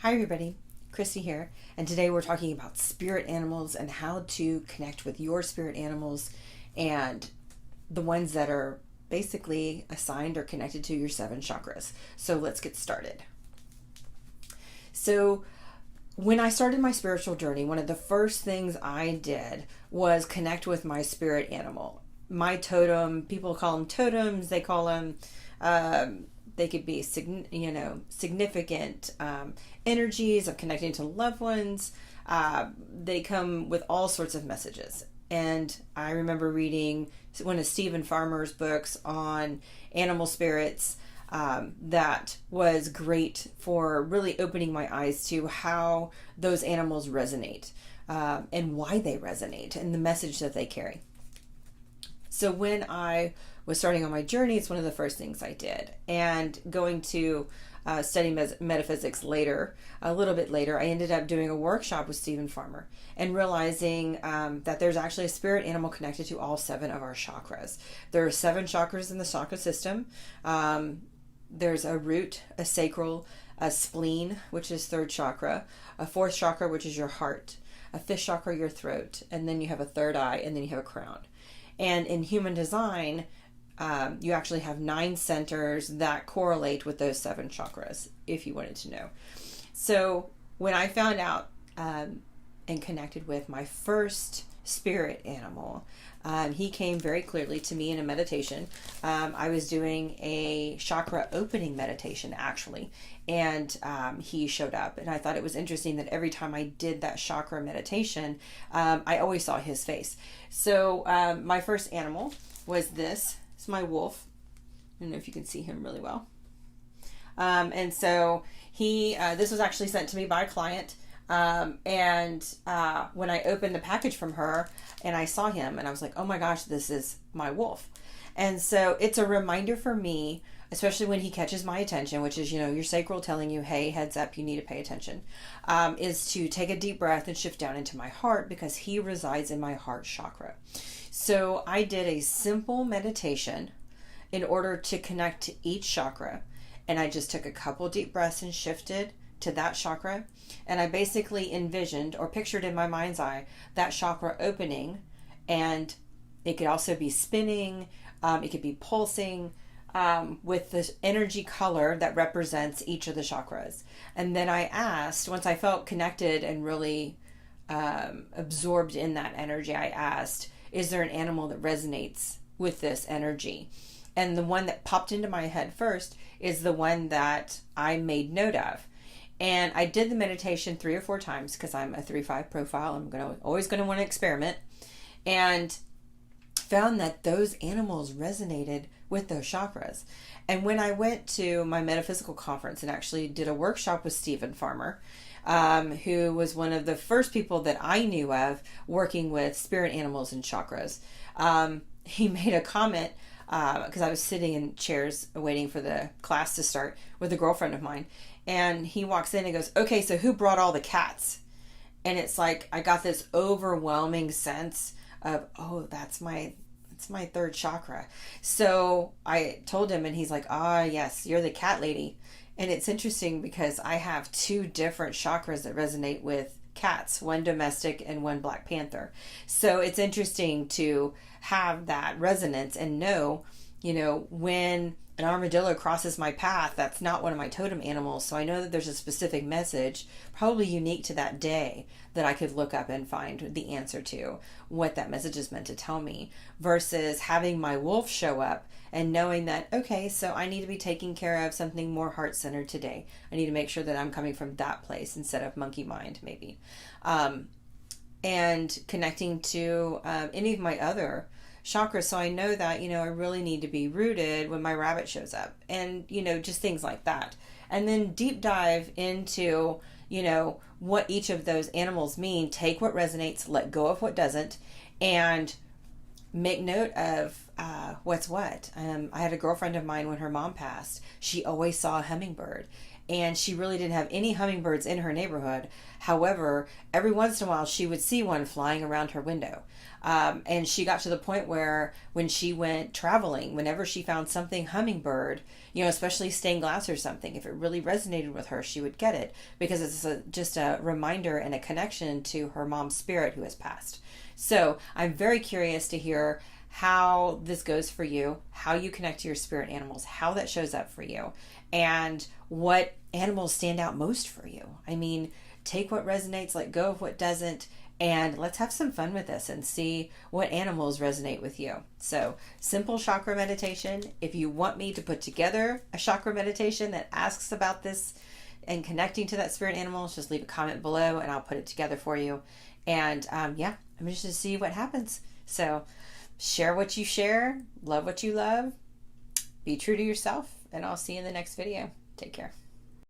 Hi everybody, Christy here, and today we're talking about spirit animals and how to connect with your spirit animals and the ones that are basically assigned or connected to your 7 chakras. So let's get started. So when I started my spiritual journey, one of the first things I did was connect with my spirit animal. My totem, people call them totems, they call them they could be significant energies of connecting to loved ones. They come with all sorts of messages. And I remember reading one of Stephen Farmer's books on animal spirits that was great for really opening my eyes to how those animals resonate and why they resonate and the message that they carry. So when I was starting on my journey, it's one of the first things I did. And going to study metaphysics later, a little bit later, I ended up doing a workshop with Stephen Farmer and realizing that there's actually a spirit animal connected to all 7 of our chakras. There are 7 chakras in the chakra system. There's a root, a sacral, a spleen, which is 3rd chakra, a 4th chakra, which is your heart, a 5th chakra, your throat, and then you have a 3rd eye, and then you have a crown. And in human design, you actually have 9 centers that correlate with those 7 chakras, if you wanted to know. So when I found out and connected with my first spirit animal, he came very clearly to me in a meditation. I was doing a chakra opening meditation, actually, and he showed up. And I thought it was interesting that every time I did that chakra meditation, I always saw his face. So my first animal was this. It's my wolf. I don't know if you can see him really well. And so this was actually sent to me by a client. And when I opened the package from her and I saw him and I was like, oh my gosh, this is my wolf. And so it's a reminder for me, especially when he catches my attention, which is, your sacral telling you, hey, heads up, you need to pay attention, is to take a deep breath and shift down into my heart because he resides in my heart chakra. So I did a simple meditation in order to connect to each chakra. And I just took a couple deep breaths and shifted to that chakra. And I basically envisioned or pictured in my mind's eye that chakra opening, and it could also be spinning, it could be pulsing with the energy color that represents each of the chakras. And then I asked, once I felt connected and really absorbed in that energy, I asked, is there an animal that resonates with this energy? And the one that popped into my head first is the one that I made note of. And I did the meditation 3 or 4 times because I'm a 3-5 profile. I'm always going to want to experiment. And found that those animals resonated with those chakras. And when I went to my metaphysical conference and actually did a workshop with Stephen Farmer, who was one of the first people that I knew of working with spirit animals and chakras, he made a comment because I was sitting in chairs waiting for the class to start with a girlfriend of mine. And he walks in and goes, okay, so who brought all the cats? And it's like, I got this overwhelming sense of, oh, that's my 3rd chakra. So I told him and he's like, yes, you're the cat lady. And it's interesting because I have 2 different chakras that resonate with cats, one domestic and one Black Panther. So it's interesting to have that resonance and know, when an armadillo crosses my path, that's not one of my totem animals. So I know that there's a specific message, probably unique to that day, that I could look up and find the answer to what that message is meant to tell me, versus having my wolf show up and knowing that, okay, so I need to be taking care of something more heart-centered today. I need to make sure that I'm coming from that place instead of monkey mind, maybe. And connecting to any of my other chakras. So I know that, I really need to be rooted when my rabbit shows up and, just things like that. And then deep dive into, what each of those animals mean, take what resonates, let go of what doesn't, and make note of what's what. I had a girlfriend of mine when her mom passed, she always saw a hummingbird. and she really didn't have any hummingbirds in her neighborhood. However, every once in a while she would see one flying around her window. And she got to the point where when she went traveling, whenever she found something hummingbird, especially stained glass or something, if it really resonated with her, she would get it because it's just a reminder and a connection to her mom's spirit who has passed. So I'm very curious to hear how this goes for you, how you connect to your spirit animals, how that shows up for you, and what animals stand out most for you. I mean, take what resonates, let go of what doesn't, and let's have some fun with this and see what animals resonate with you. So, simple chakra meditation. If you want me to put together a chakra meditation that asks about this and connecting to that spirit animal, just leave a comment below and I'll put it together for you. And I'm just to see what happens. So, share what you share, love what you love, be true to yourself, and I'll see you in the next video. Take care.